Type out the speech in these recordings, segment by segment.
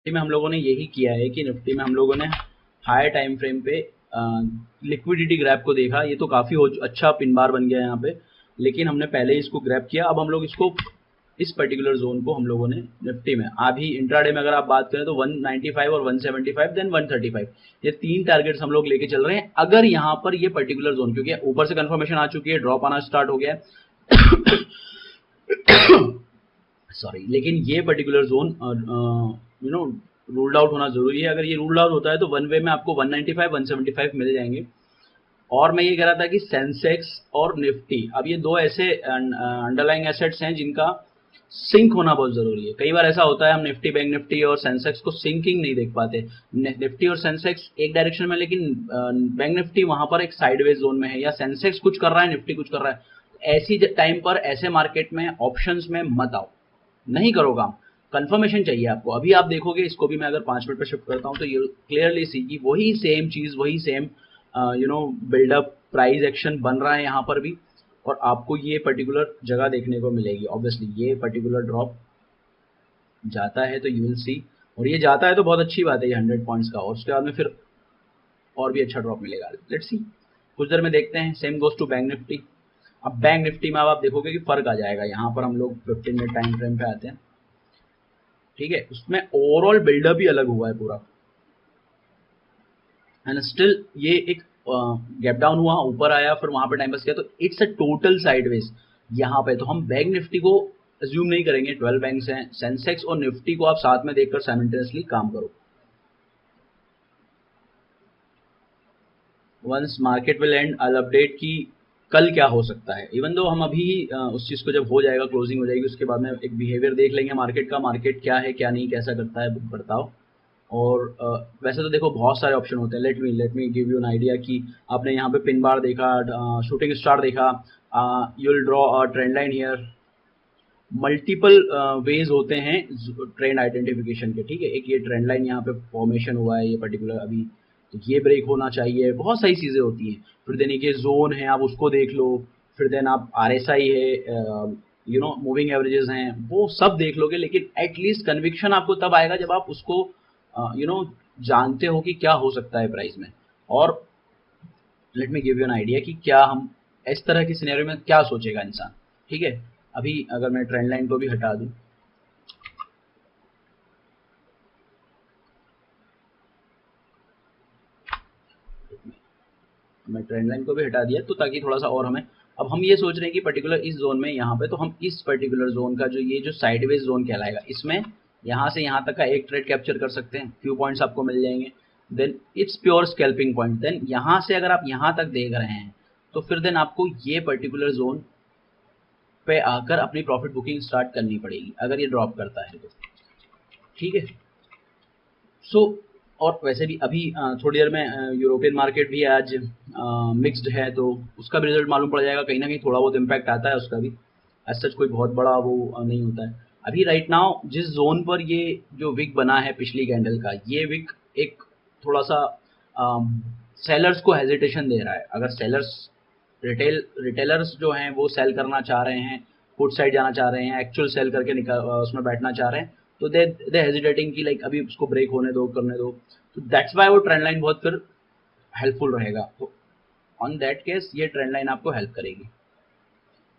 Nifty में हम लोगों ने यही किया है कि निफ्टी में हम लोगों ने हायर टाइम फ्रेम पे लिक्विडिटी ग्रैब को देखा। ये तो काफ़ी अच्छा पिन बार बन गया है यहाँ पे, लेकिन हमने पहले ही इसको ग्रैब किया। अब हम लोग इसको इस पर्टिकुलर जोन को हम लोगों ने निफ्टी में अभी इंट्राडे में अगर आप बात करें तो 195 और 175 देन 135, ये तीन टारगेट्स हम लोग लेके चल रहे हैं। अगर यहाँ पर ये पर्टिकुलर जोन, क्योंकि ऊपर से कंफर्मेशन आ चुकी है, ड्रॉप आना स्टार्ट हो गया है सॉरी, लेकिन ये particular zone you know ruled out होना जरूरी है। अगर ये रूल्ड आउट होता है तो वन वे में आपको 195 175 मिल जाएंगे। और मैं ये कह रहा था कि सेंसेक्स और निफ्टी, अब ये दो ऐसे अंडरलाइंग एसेट्स हैं जिनका सिंक होना बहुत जरूरी है। कई बार ऐसा होता है हम निफ्टी, बैंक निफ्टी और सेंसेक्स को सिंकिंग नहीं देख पाते। निफ्टी और सेंसेक्स एक डायरेक्शन में, लेकिन बैंक निफ्टी वहां पर एक साइडवेज जोन में है, या सेंसेक्स कुछ कर रहा है, निफ्टी कुछ कर रहा है। ऐसी टाइम पर ऐसे मार्केट में ऑप्शंस में मत आओ, नहीं करो काम। कंफर्मेशन चाहिए आपको। अभी आप देखोगे इसको भी मैं अगर 5 मिनट पे शिफ्ट करता हूँ तो ये क्लियरली सी कि वही सेम चीज, वही सेम बिल्डअप प्राइस एक्शन बन रहा है यहाँ पर भी, और आपको ये पर्टिकुलर जगह देखने को मिलेगी। ऑब्वियसली ये पर्टिकुलर ड्रॉप जाता है तो यू विल सी, और ये जाता है तो बहुत अच्छी बात है ये 100 पॉइंट्स का, और उसके बाद में फिर और भी अच्छा ड्रॉप मिलेगा। लेट्स सी, कुछ देर में देखते हैं। Same goes to bank Nifty. अब बैंक निफ्टी में अब आप देखोगे कि फर्क आ जाएगा। यहाँ पर हम लोग 15 मिनट टाइम फ्रेम पे आते हैं, ठीक है। उसमें ओवरऑल बिल्डअप भी अलग हुआ है पूरा, एंड स्टिल ये एक गैप डाउन हुआ, ऊपर आया, फिर वहां पर टाइम पास किया, तो इट्स अ टोटल साइडवेज यहाँ पे। तो हम बैंक निफ्टी को अज्यूम नहीं करेंगे। 12 बैंक्स हैं, सेंसेक्स और निफ्टी को आप साथ में देखकर साइमल्टेनियसली काम करो। Once market will end I update की कल क्या हो सकता है। इवन दो हम अभी उस चीज को जब हो जाएगा, क्लोजिंग हो जाएगी, उसके बाद में एक बिहेवियर देख लेंगे मार्केट का, मार्केट क्या है क्या नहीं, कैसा करता है बुक बर्ताव। और वैसे तो देखो बहुत सारे ऑप्शन होते हैं। Late me give you an idea कि आपने यहाँ पे पिन बार देखा, शूटिंग स्टार देखा, you will draw a trend line here. Multiple ways होते हैं ट्रेंड आइडेंटिफिकेशन के, ठीक है। एक ये ट्रेंड लाइन यहाँ पे फॉर्मेशन हुआ है ये पर्टिकुलर अभी, तो ये ब्रेक होना चाहिए। बहुत सारी चीजें होती हैं। फिर देन एक ये जोन है, आप उसको देख लो। फिर देन आप RSI है, मूविंग एवरेजेस हैं, वो सब देख लोगे। लेकिन एटलीस्ट कन्विक्शन आपको तब आएगा जब आप उसको जानते हो कि क्या हो सकता है प्राइस में। और late me give you an idea कि क्या हम इस तरह की सिनेरियो में क्या सोचेगा इंसान, ठीक है। अभी अगर मैं ट्रेंड लाइन को भी हटा दूं, मैं ट्रेंड लाइन को भी हटा दिया तो ताकि थोड़ा सा और हमें, अब हम ये सोच रहे हैं कि पर्टिकुलर इस जोन में यहाँ पे, तो हम इस पर्टिकुलर जोन का जो साइडवेज जोन कहलाएगा, इसमें यहाँ से यहाँ तक का एक ट्रेड कैप्चर कर सकते हैं, फ्यू पॉइंट्स आपको मिल जाएंगे। Then it's pure scalping point. Then यहाँ से अगर आप यहाँ तक देख रहे हैं तो फिर देन आपको ये पर्टिकुलर जोन पे आकर अपनी प्रॉफिट बुकिंग स्टार्ट करनी पड़ेगी अगर ये ड्रॉप करता है तो, ठीक है। सो और वैसे भी अभी थोड़ी देर में यूरोपियन मार्केट भी आज मिक्स्ड है, तो उसका भी रिजल्ट मालूम पड़ जाएगा। कहीं ना कहीं थोड़ा बहुत इम्पैक्ट आता है उसका भी, एज सच कोई बहुत बड़ा वो नहीं होता है। अभी राइट नाउ जिस जोन पर ये जो विक बना है पिछली कैंडल का, ये विक एक थोड़ा सा सेलर्स को हेजिटेशन दे रहा है। अगर सेलर्स रिटेलर्स जो हैं वो सेल करना चाह रहे हैं, पुट साइड जाना चाह रहे हैं, एक्चुअल सेल करके उसमें बैठना चाह रहे हैं, तो दे हेजिटेटिंग कि लाइक अभी उसको ब्रेक होने दो, करने दो। तो दैट्स वाई वो ट्रेंड लाइन बहुत फिर हेल्पफुल रहेगा। तो ऑन दैट केस ये ट्रेंड लाइन आपको हेल्प करेगी।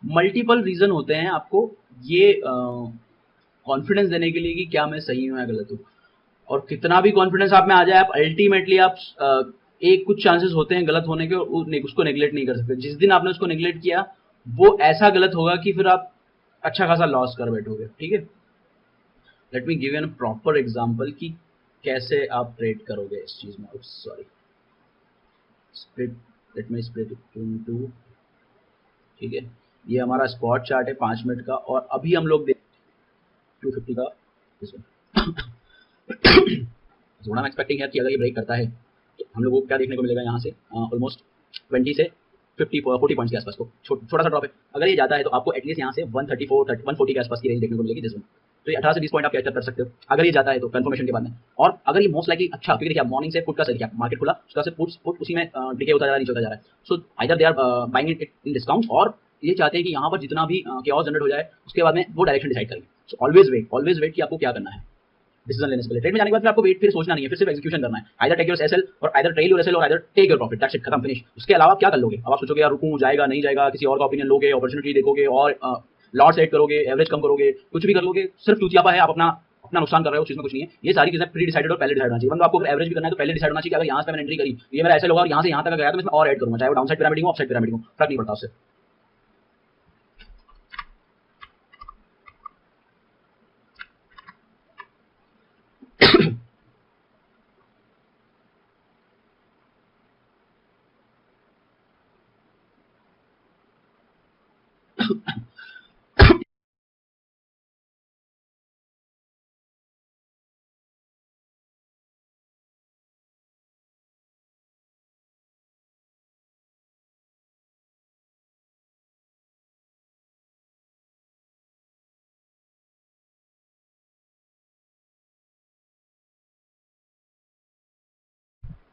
मल्टीपल रीजन होते हैं आपको ये कॉन्फिडेंस देने के लिए कि क्या मैं सही हूँ या गलत हूँ। और कितना भी कॉन्फिडेंस आप में आ जाए, आप अल्टीमेटली आप एक कुछ चांसेस होते हैं गलत होने के, उसको नेग्लेक्ट नहीं कर सकते। जिस दिन आपने उसको नेग्लेक्ट किया वो ऐसा गलत होगा कि फिर आप अच्छा खासा लॉस कर बैठोगे, ठीक है। Let me give an proper example कि कैसे आप ट्रेड करोगे इस चीज में। Sorry, split, let me split into, ठीक है। ये हमारा स्पॉट चार्ट है 5 मिनट का, और अभी हम लोग 250 का थोड़ा मैं एक्सपेक्टिंग है कि अगर ये ब्रेक करता है तो हम लोग को क्या देखने को मिलेगा यहाँ से, ऑलमोस्ट 20 से 40 पॉइंट्स के आसपास को छोटा सा ड्रॉप है। अगर ये जाता है तो आपको एटलीस्ट यहाँ से 140 के आसपास की रेंज देखने को मिलेगी जिसमें, तो ये 18 से 20 पॉइंट आप कैप्चर कर सकते हो अगर ये जाता है तो कंफर्मेशन के बाद में। और अगर ये मोस्ट लाइकली अच्छा, क्योंकि देखिए मॉर्निंग से पुट का सही मार्केट खुला, उसका से पुट उसी में डिके होता जा रहा है, नीचे होता जा रहा है। So either they are buying it in discount, और ये चाहते हैं कि यहाँ पर जितना भी chaos जनरेट हो जाए उसके बाद में वो डायरेक्शन डिसाइड करेंगे। सो ऑलवेज वेट कि आपको क्या करना है। डिसीजन लेने से पहले। ट्रेड में जाने के बाद फिर आपको वेट फिर सोचना नहीं है, फिर सिर्फ एग्जीक्यूशन करना है। Either take your SL or either trail your SL or either take your profit, that's it, खत्म, फिनिश। उसके अलावा आप क्या कर लोगे? अब आप सोचोगे यार रुकूं, जाएगा नहीं जाएगा, किसी और का ओपिनियन लोगे, अपॉर्चुनिटी देखोगे और लॉट सेट करोगे, एवरेज कम करोगे, कुछ भी कर लोगे, सिर्फ चूतियापा है, आप अपना अपना नुकसान कर रहे हो, उस चीज में कुछ नहीं है। ये सारी चीजें प्री डिसाइडेड और पहले डिसाइड होना चाहिए। मतलब आपको एवरेज भी करना है तो पहले डिसाइड होना चाहिए कि अगर यहाँ से मैंने एंट्री करी, ये मेरा ऐसे होगा और यहाँ से यहाँ तक गया तो मैं और ऐड करूंगा, चाहे वो डाउन साइड पिरामिड हो, अप साइड पिरामिड हो, फर्क नहीं पड़ता उससे।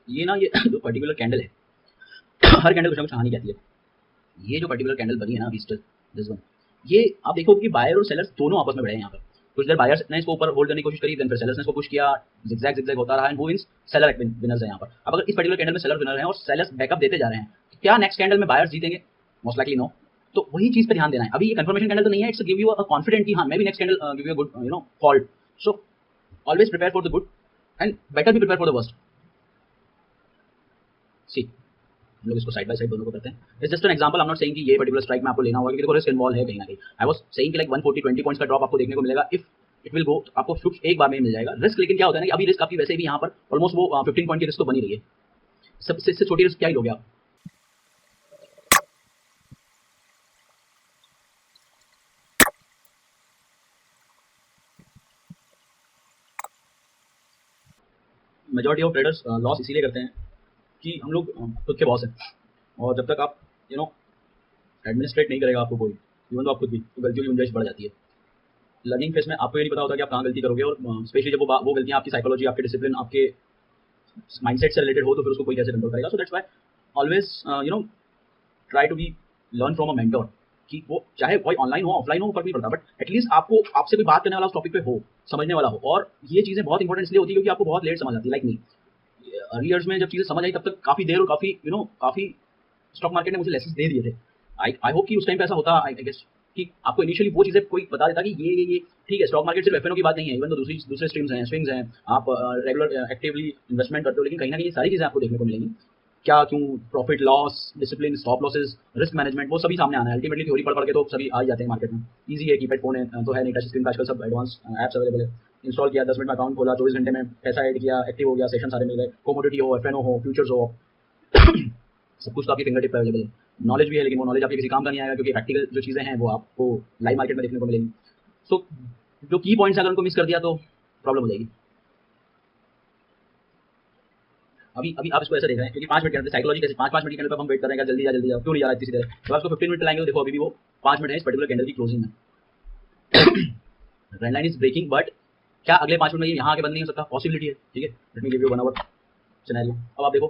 ये ना ये जो पर्टिकुलर कैंडल है, हर कैंडल कुछ ना कुछ कहानी कहती है। ये जो पर्टिकुलर कैंडल बनी है ना अभी दिस वन, ये आप देखो कि बायर और सेलर्स दोनों आपस में बढ़े हैं यहाँ पर। कुछ देर बायर्स ने इसको ऊपर होल्ड करने की कोशिश करी, देन फिर सेलर्स ने इसको पुश किया, जिगजैग जिगजैग होता रहा, एंड वो मींस सेलर विनर्स है यहाँ पर। अब अगर इस पर्टिकुलर कैंडल में सेलर विनर है और सेलर्स बैकअप देते जा रहे हैं, तो क्या नेक्स्ट कैंडल में बायर्स जीतेंगे? Most likely no. तो वही चीज पे ध्यान देना है। अभी ये कंफर्मेशन कैंडल तो नहीं है, it's give you a confident कि हाँ मैं भी next candle give you a good fault. So always prepare for the good and better be prepare for the worst. See हम लोग इसको साइड बाय साइड दोनों को करते हैं। It's just an example, I am not saying कि ये particular strike में आपको लेना होगा, क्योंकि देखो रिस्क इन्वॉल्व है कहीं ना कहीं। आई वाज सेइंग कि लाइक 140 20 पॉइंट्स का ड्रॉप आपको देखने को मिलेगा इफ इट विल गो, आपको फिक्स एक बार में मिल जाएगा रिस्क। लेकिन क्या होता है ना कि अभी रिस्क आपकी वैसे भी यहाँ पर ऑलमोस्ट वो 15 पॉइंट की रिस्क तो बनी रही है। सबसे छोटी रिस्क क्या ही लोगे आप? मेजॉरिटी ऑफ ट्रेडर्स लॉस इसीलिए करते हैं कि हम लोग खुद के बॉस हैं, और जब तक आप एडमिनिस्ट्रेट नहीं करेगा आपको कोई, इवन तो आप खुद भी, तो गलतियों की गुंजाइश बढ़ जाती है। लर्निंग फेस में आपको ये नहीं पता होता कि आप कहाँ गलती करोगे, और स्पेशली जब वो गलतियाँ आपकी साइकोलॉजी, आपके डिसिप्लिन, आपके माइंडसेट से रिलेटेड हो, तो फिर उसको कोई कैसे कंट्रोल करेगा। So that's why always try to be learn from a mentor, कि वो चाहे कोई ऑनलाइन हो ऑफलाइन हो फर्क नहीं पड़ता, बट एटलीस्ट आपको आपसे कोई बात करने वाला उस टॉपिक पे हो, समझने वाला हो। और ये चीज़ें बहुत इंपॉर्टेंट इसलिए होती है क्योंकि आपको बहुत लेट समझ आती है। लाइक मी, अर्ली ईयर्स में जब चीज़ें समझ आई तब तक काफ़ी देर और काफ़ी स्टॉक मार्केट ने मुझे लेसन दे दिए थे। आई होप कि उस टाइम पे ऐसा होता, आई गेस, कि आपको इनिशियली वो चीज़ें कोई बता देता कि ये ठीक है, स्टॉक मार्केट सिर्फ एफएनओ की बात नहीं है, इवन तो दूसरे स्ट्रीम्स हैं, स्विंग्स हैं, आप रेगुलर एक्टिवली इन्वेस्टमेंट करते हो, लेकिन कहीं ना कहीं ये सारी चीज़ें आपको देखने को मिलेंगी। क्या क्यों, profit loss discipline, stop losses, risk management, वो सभी सामने आना है। अल्टीमेटली थ्योरी पढ़ के तो सभी आ ही जाते हैं मार्केट में। ईजी है, कीपैड फोन है तो है नहीं, टच स्क्रीन का आजकल सब एडवांस ऐप्स अवेलेबल है। इंस्टॉल किया, 10 मिनट में अकाउंट खोला, 24 घंटे में पैसा ऐड किया, एक्टिव हो गया, सेशन सारे मिल गए। कमोडिटी हो, एफएनओ हो, फ्यूचर्स हो, सब कुछ तो आपकी फिंगर टिप पे अवेलेबल है। नॉलेज भी है, लेकिन वो नॉलेज आपके किसी काम का नहीं आएगा, क्योंकि प्रैक्टिकल जो चीज़ें हैं वो आपको लाइव मार्केट में देखने को मिलेंगी। सो जो की पॉइंट्स अगर उनको मिस कर दिया तो प्रॉब्लम हो जाएगी। अभी अभी आप इसको ऐसे देख रहे हैं क्योंकि 5 मिनट के अंदर साइकोलॉजी कैसे 5 मिनट के कैंडल पे हम वेट कर रहे हैं, जल्दी जा जल्दी जा, क्यों नहीं जा रहा है इतनी देर? तो आपको 15 मिनट लाएंगे तो देखो अभी भी वो 5 मिनट है इस पर्टिकुलर कैंडल की क्लोजिंग में। Trend line is breaking, but क्या अगले 5 मिनट में ये यहाँ आके बंद नहीं हो सकता? पॉसिबिलिटी है, ठीक है। Let me give you 1 hour scenario. अब आप देखो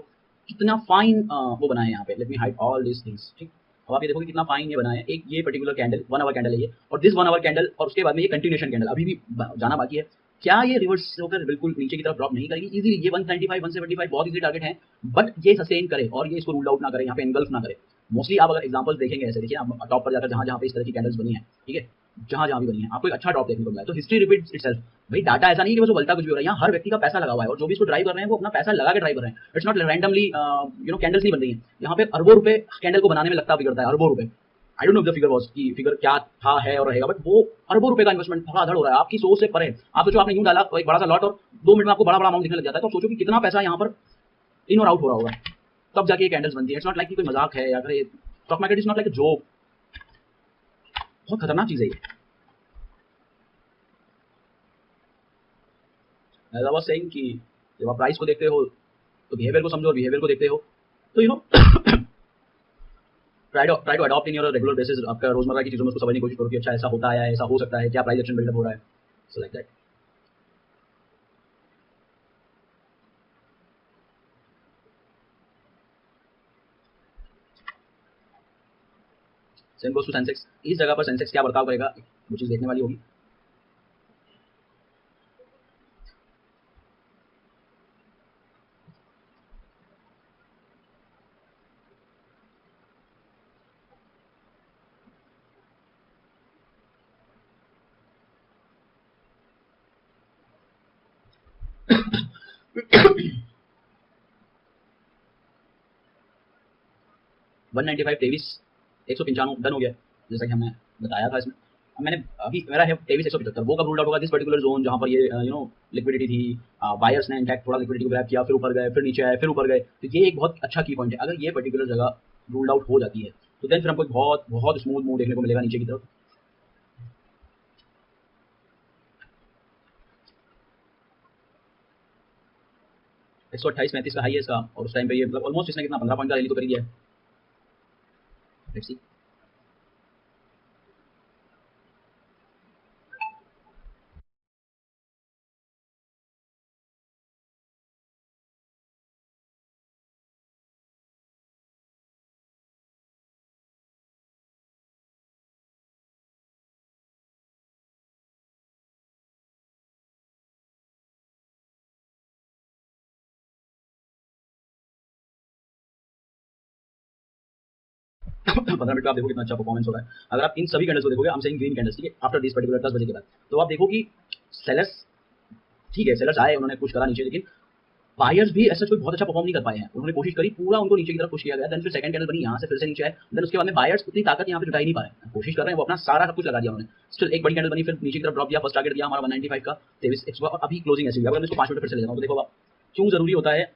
कितना फाइन वो बना है यहाँ पे। Let me hide all this things, ठीक। अब आप ये देखो कि कितना फाइन ये बना है। एक ये पर्टिकुलर कैंडल 1 आवर कैंडल है ये, और दिस 1 आवर कैंडल, और उसके बाद में ये कंटिन्यूएशन कैंडल अभी भी जाना बाकी है। क्या ये रिवर्स होकर बिल्कुल नीचे की तरफ ड्रॉप नहीं करेगी? इजीली ये 195 175 बहुत इजी टारगेट है, बट ये सस्टेन करे और ये इसको रूल आउट ना करे, यहाँ पे एंगल्फ ना करे। मोस्टली आप अगर एग्जांपल्स देखेंगे ऐसे, देखिए आप टॉप पर जाकर जहाँ पे इस तरह की कैंडल्स बनी है, ठीक है, जहाँ भी बनी है, आपको एक अच्छा ड्रॉप देखने को मिला है। तो हिस्ट्री रिपीट्स इटसेल्फ। भाई डाटा ऐसा नहीं है कि बस बोलता कुछ भी हो रहा है, यहाँ हर व्यक्ति का पैसा लगा हुआ है, और जो भी इसको ड्राइव कर रहे हैं वो अपना पैसा लगा के ड्राइव कर रहे हैं। इट्स नॉट रैंडमली कैंडल्स नहीं बन रही है यहाँ पे। अरबों रुपए कैंडल को बनाने में लगता बिगड़ता है, अरबों रुपए। आई don't know the figure was कि फिगर क्या था, है और रहेगा, बट वो अरबों रुपए का इन्वेस्टमेंट धड़ाधड़ हो रहा है आपकी सोच से परे। आप सोचो आपने यूं डाला एक बड़ा सा लॉट और 2 मिनट में आपको बड़ा बड़ा अमाउंट दिखने लग जाता है, तो सोचो कि कितना पैसा यहाँ पर इन और आउट हो रहा होगा, तब जाके ये कैंडल्स बनती है। इट्स नॉट लाइक कि कोई मजाक है या फिर stock market is not like a joke, बहुत खतरनाक चीज है ये। एज आई वाज सेइंग कि जब आप प्राइस को देखते हो तो बिहेवियर को समझो, और बिहेवियर को देखते हो तो try to adopt in your regular basis. आपका रोजमर्रा की चीजों में उसको समझने की कोशिश करो कि अच्छा ऐसा होता है, ऐसा हो सकता है, क्या प्राइस एक्शन बिल्डअप हो रहा है, so like that. Same goes to Sensex. इस जगह पर सेंसेक्स क्या बर्ताव करेगा वो चीज देखने वाली होगी। 195 23 195 डन हो गया जैसा कि हमने बताया था इसमें। अब मैंने अभी मेरा है 23 175 वो कब रूल आउट होगा, दिस पर्टिकुलर जोन जहाँ पर ये लिक्विडिटी थी, बायर्स ने इंटैक्ट थोड़ा लिक्विडिटी को ग्रैब किया, फिर ऊपर गए, फिर नीचे आए, फिर ऊपर गए, तो ये एक बहुत अच्छा की पॉइंट है। अगर ये पर्टिकुलर जगह रूल आउट हो जाती है तो देन फिर हमको बहुत बहुत स्मूथ मूव देखने को मिलेगा नीचे की तरफ। एक 128-35 का हाई है इसका, और उस टाइम पे ये मतलब ऑलमोस्ट इसने कितना 15 पॉइंट का रैली तो कर दिया है। Let's see. पंद्रह मिनट का आप देखो कितना अच्छा परफॉर्मेंस हो रहा है। अगर आप इन सभी कैंडल्स को देखोगे, हम सेइंग ग्रीन कैंडल्स, ठीक है, आफ्टर दिस पर्टिकुलर 10 बजे के बाद, तो आप देखो कि सेलर्स, ठीक है, सेलर्स आए, उन्होंने कुछ करा नीचे, लेकिन बायर्स भी ऐसा कोई बहुत अच्छा परफॉर्म नहीं कर पाए हैं। उन्होंने कोशिश करी, पूरा उनको नीचे की तरफ पुश किया गया, देन फिर सेकंड कैंडल बनी, यहाँ से फिर से नीचे आए, देन उसके बाद में बायर्स उतनी ताकत यहाँ पे जुटा ही नहीं पा रहे हैं। कोशिश कर रहे हैं, वो अपना सारा सब कुछ लगा दिया उन्होंने, स्टिल एक बड़ी कैंडल बनी, फिर नीचे की तरफ ड्रॉप दिया, फर्स्ट टारगेट दिया हमारा 195 का 23 और अभी क्लोजिंग ऐसी हुई। अगर मैं इसको 5 मिनट फिर से ले जाऊँ तो देखो आप क्यों जरूरी होता है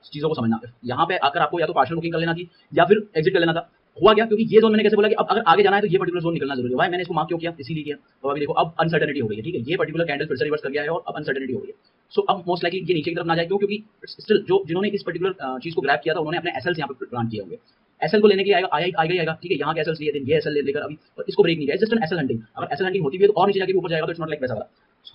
चीजों को समझना। यहाँ पे आकर आपको या तो पार्शियल बुकिंग कर लेना थी या फिर एग्जिट कर लेना था। हुआ क्या, क्योंकि ये जोन मैंने कैसे बोला कि अब अगर आगे जाना है तो ये पर्टिकुलर जोन निकलना जरूरी है। भाई मैंने इसको मार्क क्यों किया, इसीलिए किया। तो अभी देखो अब अनसर्टेनिटी हो गई है, ठीक है, ये पर्टिकुलर कैंडल फिर से रिवर्स कर गया है और अब अनसर्टेनिटी हो गई है। सो अब मोस्ट लाइकली ये नीचे की तरफ ना जाए, क्यों, क्योंकि स्टिल जो जिन्होंने इस पर्टिकुलर चीज को ग्रैब किया था उन्होंने अपने एसएल्स यहाँ पे प्लान किए होंगे। एसएल को लेने के आएगा, ठीक है, यहाँ के एसएल्स लिए थे, ये एसएल लेकर अभी और इसको ब्रेक नहीं किया, जस्ट एन एसएल हंटिंग। अगर एसएल हंटिंग होती भी है तो और नीचे जाके ऊपर जाएगा, तो इट्स नॉट लाइक वैसा वाला।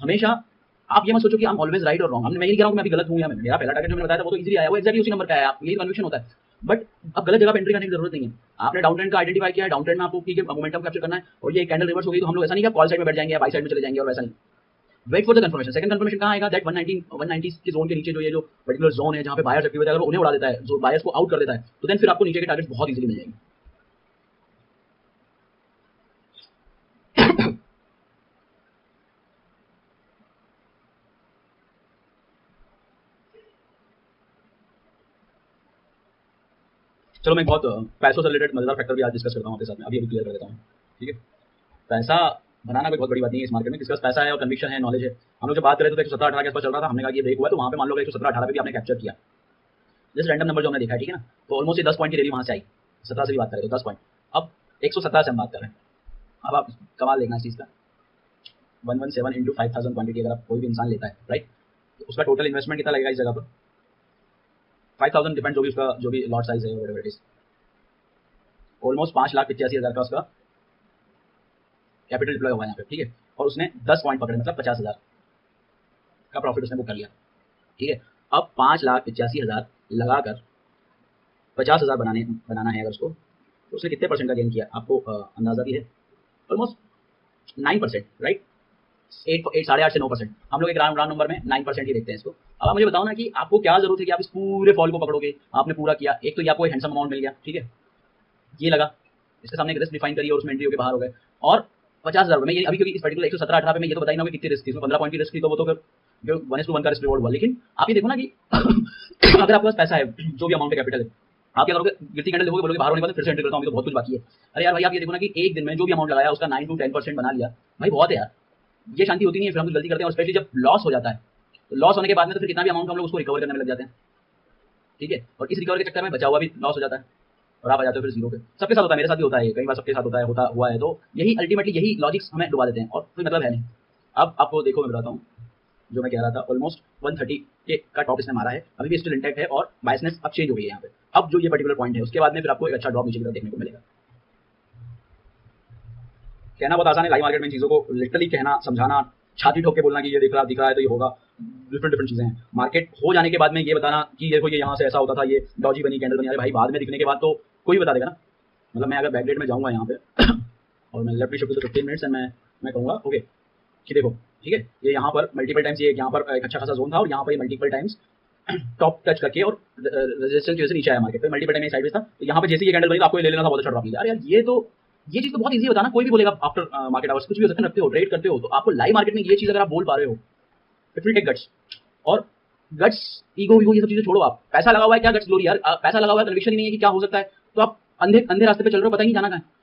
हमेशा आप ये मत सोचो कि I'm ऑलवेज राइट और रॉन्ग। मैं नहीं कह रहा हूँ मैं अभी गलत हूँ, या मेरा पहला टारगेट जो मैंने बताया था वो तो इजीली आया, वो एक्जैक्टली उसी नंबर पे आया, यही कन्विक्शन होता है। बट अब गलत जगह पे एंट्री करने की जरूरत नहीं है। आपने डाउन ट्रेंड का आइडेंटिफाई किया है, डाउन ट्रेंड में आपको की मोमेंटम कैप्चर करना है, और ये कैंडल रिवर्स हो गई तो हम लोग ऐसा नहीं कि कॉल साइड में बैठ जाएंगे या बाई साइड में चले जाएंगे, और वैसा नहीं। Wait for the confirmation. Second confirmation कहाँ आएगा, दैट 190 के जोन के नीचे जो ये जो पर्टिकुलर जोन है जहाँ पे बायर्स एक्टिव होता है, अगर उन्हें उड़ा देता है, जो बायर्स को आउट कर देता है, तो देन फिर आपको नीचे के टारगेट्स बहुत इजीली मिल जाएंगे। चलो मैं बहुत पैसों से रिलेटेड मजेदार फैक्टर भी आज डिस्कस करता हूँ आपके साथ में, अभी क्लियर कर देता हूँ, ठीक है। पैसा बनाना कोई बहुत बड़ी बात नहीं है इस मार्केट में, किसके पास पैसा है और कन्विक्शन है, नॉलेज है। हम लोग जब बात करें तो 117-18 के आसपास चल रहा था, हमने कहा ये ब्रेक हुआ है, तो वहाँ पे मान लो 117-18 पे भी आपने कैप्चर किया, जस्ट रैंडम नंबर जो हमने देखा है, ठीक है ना। तो ऑलमोस्ट 10 पॉइंट की रैली वहाँ से आई, 17 से भी बात करें तो 10 पॉइंट, अब 117 से हम बात कर रहे हैं। अब आप कमाल देखना इस चीज़ का, 117 इंटू 5000 क्वान्टिटी अगर आप कोई भी इंसान लेता है, राइट, तो उसका टोटल इन्वेस्टमेंट कितना लगेगा इस जगह पर, 5000 डिपेंड जो भी उसका जो भी लॉट साइज है, व्हाटएवर इट इज, ऑलमोस्ट 5,85,000 का उसका कैपिटल डिप्लॉय हुआ यहाँ पे, ठीक है, और उसने 10 पॉइंट पकड़े, मतलब 50,000 का प्रॉफिट उसने बुक कर लिया, ठीक है। अब 5,85,000 लगाकर 50,000 बनाना है अगर उसको, तो उसने कितने परसेंट का गेन किया आपको अंदाजा भी है, ऑलमोस्ट 9%, राइट, 8 से 9%। हम लोग एक राउंड नंबर में 9% ही देखते हैं इसको। अब आप मुझे बताओ ना कि आपको क्या जरूरत है कि आप इस पूरे फॉल को पकड़ोगे, आपने पूरा किया, एक तो ये आपको एक हैंडसम अमाउंट मिल गया, ठीक है, ये लगा, इसके सामने एक रिस्क डिफाइन करिए और उसमें एंट्री होकर बाहर हो गए, और 50,000 में ये अभी, क्योंकि इस पर्टिकुलर 117-18 पे मैं ये तो बताई ना कितनी रिस्क थी, इसमें 15 पॉइंट की रिस्क थी, तो वो तो फिर 1:1 का रिस्क रिवॉर्ड हुआ। लेकिन आप ये देखो ना कि अगर आपके पास पैसा है, जो भी अमाउंट कैपिटल है, आप क्या करोगे, गिरती कैंडल देखोगे, बोलोगे बाहर होने के बाद फिर से एंट्री करता हूँ, तो बहुत कुछ बाकी है। अरे यार भाई, आप ये देखो ना कि एक दिन में जो भी अमाउंट लगाया उसका 9 to 10% बना लिया, भाई बहुत है यार, ये शांति होती नहीं है, फिर हम कुछ गलती करते हैं, और स्पेशली जब लॉस हो जाता है, तो लॉस होने के बाद में तो फिर कितना भी अमाउंट हम लोग उसको रिकवर करने में लग जाते हैं, ठीक है, और इस रिकवर के चक्कर में बचा हुआ भी लॉस हो जाता है और आप आ जाते हो फिर जीरो पे। सबके साथ होता है, मेरे साथ भी होता है, कई बार सबके साथ होता है, होता हुआ है, तो यही अल्टीमेटली यही लॉजिक्स हमें डुबा देते हैं और कोई मतलब है नहीं। अब आपको देखो मैं बताता हूँ, जो मैं कह रहा था, ऑलमोस्ट 130 के का टॉप इसने मारा है, अभी भी स्टिल इंटैक्ट है, और बायसनेस अब चेंज हो गई है यहाँ पे। अब जो ये पर्टिकुलर पॉइंट है उसके बाद में फिर आपको एक अच्छा ड्रॉप नीचे की तरफ देखने को मिलेगा। कहना बहुत आसान है लाइव मार्केट में, चीज़ों को लिटरली कहना, समझाना, छाती ठोक के बोलना कि ये दिख रहा है तो ये होगा, डिफरेंट चीज़ें हैं। मार्केट हो जाने के बाद में ये बताना कि देखो ये यहाँ से ऐसा होता था, ये डॉजी बनी, कैंडल बनी, अरे भाई बाद में दिखने के बाद तो कोई बता देगा ना। मतलब मैं अगर बैकडेट में जाऊँगा यहाँ पे और मैं लेफ्ट शिफ्ट 15 मिनट्स एंड मैं कहूँगा ओके कि देखो, ठीक है, ये यहाँ पर मल्टीपल टाइम्स, ये यहाँ पर एक अच्छा खासा जोन था, और यहाँ पर ये मल्टीपल टाइम्स टॉप टच करके और रेजिस्टेंस की वजह से नीचे आया मार्केट पे, मल्टीपल टाइम साइडवेज था, तो यहाँ पे जैसे ये कैंडल बनी तो आपको ये ले लेना था, बहुत अच्छा ड्रॉप लिया। अरे यार ये चीज़ तो बहुत ईजी है बताना, कोई भी बोलेगा आफ्टर मार्केट आवर्स, कुछ भी हो सकता है, रखते हो, ट्रेड करते हो, तो आपको लाइव मार्केट में ये चीज़ अगर आप बोल पा रहे हो, इट विल टेक गट्स। और गट्स, ईगो वीगो ये सब चीजें छोड़ो, आप पैसा लगा हुआ है क्या गट्स ग्लोरी यार, पैसा लगा हुआ है, कन्विक्शन ही नहीं है कि क्या हो सकता है, तो आप अंधे अंधे रास्ते पे चल रहे हो, पता ही नहीं जाना कहाँ है।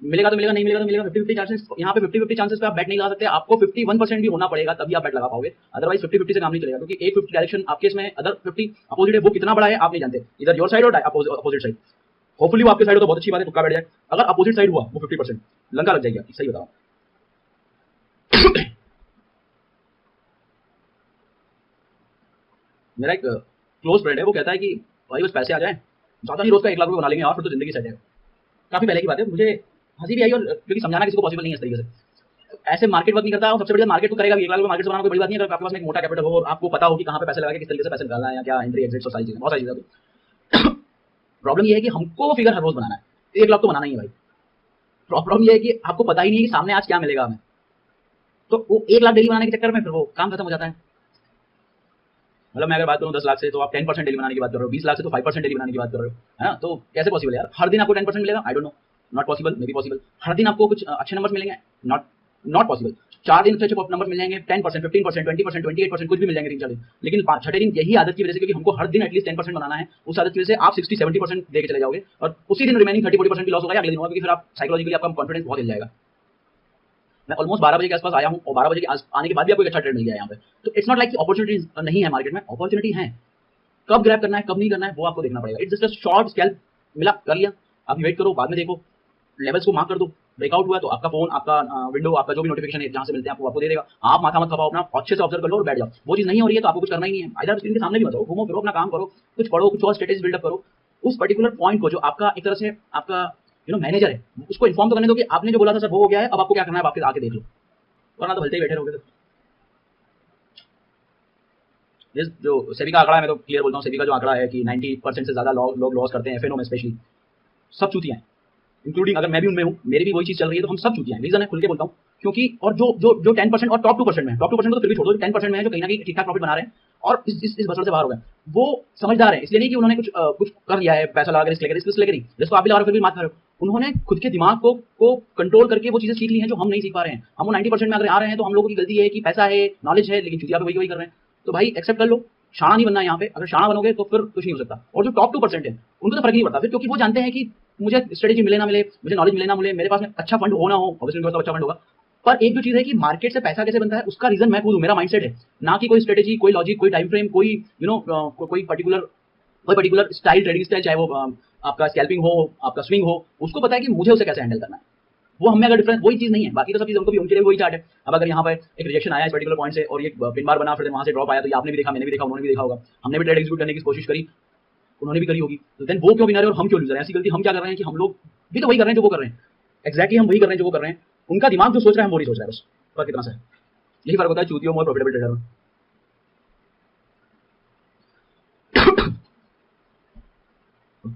मिलेगा तो मिलेगा, नहीं मिलेगा तो मिलेगा, 50-50 चांसेस, यहाँ पे 50-50 चांसेस पे आप बैट नहीं लगा सकते, आपको 51% भी होना पड़ेगा तभी आप बैट लगा पाओगे, अदरवाइज 50-50 से काम नहीं चलेगा, क्योंकि एक 50 डायरेक्शन आपके इसमें, अदर 50 अपोजिट है, वो कितना बड़ा है आप नहीं जानते, इधर योर साइड और अपोजिट साइड। होपफुली वो आपके साइड हो तो बहुत अच्छी बात है, तुक्का बैठ जाए, अगर अपोजिट साइड हुआ वो 50% लंका लग जाएगी आपकी, सही बताओ। मेरा एक क्लोज फ्रेंड है, वो कहता है कि भाई बस पैसे आ जाए, ज्यादा नहीं, रोज का 1 लाख रुपए बना लेंगे यार, फिर तो जिंदगी सेट है। काफी पहले की बात है, मुझे हंसी भी आई, और क्योंकि समझाना किसी को पॉसिबल नहीं है इस तरीके से, ऐसे मार्केट वर्क नहीं करता, और सबसे बढ़िया मार्केट तो करेगा भी, 1 लाख रुपए मार्केट से बनाना कोई बड़ी बात नहीं है, अगर आपके पास एक मोटा कैपिटल हो और आपको पता हो कि कहाँ पे पैसे लगा के किस तरीके से पैसे निकालना है, या क्या एंट्री एग्जिट और सारी चीजें, बहुत सारी चीजें। प्रॉब्लम ये है कि हमको वो फिगर हर रोज बनाना है, 1 लाख तो बनाना ही है भाई। प्रॉब्लम ये है कि आपको पता ही नहीं है कि सामने आज क्या मिलेगा हमें, तो वो 1 लाख डेली बनाने के चक्कर में फिर वो काम खत्म हो जाता है। मतलब मैं अगर बात करूँ 10 लाख से, तो आप 10% डेली बनाने की बात कर रहे हो, 20 लाख से तो 5% डेली बनाने की बात कर रहे हो, है ना, तो कैसे पॉसिबल है यार, हर दिन आपको 10% मिलेगा, I don't know, not possible, may be possible, हर दिन आपको कुछ अच्छे नंबर मिलेंगे, नॉट नॉट पॉसिबल, 4 दिन अच्छे नंबर मिल जाएंगे, 10%, 15%, 20%, 28%, कुछ भी मिल जाएंगे 3-4 दिन, लेकिन 6ठे दिन यही आदत की वजह से, क्योंकि हमको हर दिन एटलीस्ट 10% बनाना है, उस आदत की वजह से आप 60-70% दे के चले जाओगे, और उसी दिन रिमेनिंग 30-40% भी लॉस होगा, अगले दिन होगा, क्योंकि फिर आप साइकोलॉजिकली आपका कॉन्फिडेंस बहुत हिल जाएगा। मैं ऑलमोस्ट 12 बजे के आसपास आया हूँ, और 12 बजे के आने के बाद भी आपको एक अच्छा ट्रेड मिल गया यहाँ पे, तो इट्स नॉट लाइक कि अपॉर्चुनिटीज नहीं है मार्केट में, अपॉर्चुनिटी है, कब ग्रैब करना है कब नहीं करना है वो आपको देखना पड़ेगा। इट्स जस्ट शॉर्ट स्कैल्प, मिला कर लिया, अभी वेट करो, बाद में देखो, लेवल्स को मार्क कर दो, ब्रेकआउट हुआ तो आपका फोन, आपका विंडो, आपका जो भी नोटिफिकेशन है जहां से मिलते हैं आपको दे देगा, आप माथा मत खपाओ, अपना अच्छे से ऑब्जर्व कर लो और बैठ जाओ। वो चीज नहीं हो रही है तो आपको कुछ करना ही नहीं है, इधर स्क्रीन के सामने भी मत रहो, घूमो फिरो, अपना काम करो, कुछ पढ़ो, कुछ और स्ट्रेटेजी बिल्डअप करो, उस पर्टिकुलर पॉइंट को जो आपका एक तरह से आपका मैनेजर है उसको इन्फॉर्म तो करने दो कि आपने जो बोला था सर वो हो गया है, अब आपको क्या करना है, आपके आके देख लो, वरना तो भलते ही बैठे रहोगे। जो सेबी का आंकड़ा है, मैं तो क्लियर बोलता हूँ, सेबी का जो आंकड़ा है कि 90% से ज्यादा लोग लॉस करते हैं एफएनओ में, स्पेशली सब चूतियां हैं, इंक्लूडिंग अगर मैं भी उनमें हूँ, मेरी भी वही चीज चल रही है, तो हम सब चूतियां हैं। रीजन है, खुल के बोलता हूँ, क्योंकि और जो 10% और टॉप 2% में है, टॉप 2% तो फिर भी छोड़ दो, 10% में है जो कहीं ना कहीं ठीक ठाक प्रॉफिट बना रहे हैं और इस बसर से बाहर हो गए, वो समझदार है, इसलिए नहीं कि उन्होंने कुछ कर लिया है, पैसा लगा कर रिस्क लेकर नहीं, जिसको आप भी लगा रहे हो फिर भी मात खा रहे हो, उन्होंने खुद के दिमाग को कंट्रोल करके वो चीजें सीख ली हैं जो हम नहीं सीख पा रहे हैं। हम 90% में अगर आ रहे हैं तो हम लोगों की गलती है कि पैसा है, नॉलेज है, लेकिन चुतिया वही कर रहे हैं। तो भाई एक्सेप्ट कर लो, शाना नहीं बनना है यहाँ पे, अगर शाना बनोगे तो फिर कुछ नहीं हो सकता। और जो टॉप 2% है उनको तो फर्क नहीं पड़ता फिर, क्योंकि वो जानते हैं कि मुझे स्ट्रेटेजी मिले ना मिले, मुझे नॉलेज मिले ना मिले, मेरे पास में अच्छा फंड हो ना हो, ऑब्वियसली मेरे पास अच्छा फंड होगा, पर एक जो चीज है कि मार्केट से पैसा कैसे बनता है उसका रीजन मैं खुद हूं, मेरा माइंडसेट है, ना कि कोई स्ट्रेटेजी, कोई लॉजिक, कोई टाइम फ्रेम, कोई कोई पर्टिकुलर स्टाइल, ट्रेडिंग स्टाइल, चाहे वो आपका स्कैल्पिंग हो, आपका स्विंग हो, उसको पता है कि मुझे उसे कैसे हैंडल करना है, वो हमें अगर डिफरेंस वही चीज नहीं है, बाकी तो सब चीज उनको भी, उनके लिए वही चार्ट है। अब अगर यहाँ पर एक रिजेक्शन आया इस पर्टिकुलर पॉइंट से और ये पिन बार बना, फिर वहां से ड्रॉप आया, तो ये आपने भी देखा, मैंने भी देखा, उन्होंने भी देखा होगा, हमने भी ट्रेड एग्जीक्यूट करने की कोशिश करी, उन्होंने भी करी होगी, तो देन वो क्यों विनर है और हम क्यों लूजर हैं? ऐसी गलती हम क्या कर रहे हैं कि हम लोग भी तो वही कर रहे हैं जो वो कर रहे हैं, एक्जैक्टली हम वही कर रहे हैं जो वो कर रहे हैं, उनका दिमाग जो सोच रहा है हम वो नहीं सोच रहे हैं, बस फर्क कितना सा है, यही फर्क होता है चूतियों में और प्रॉफिटेबल ट्रेडर में।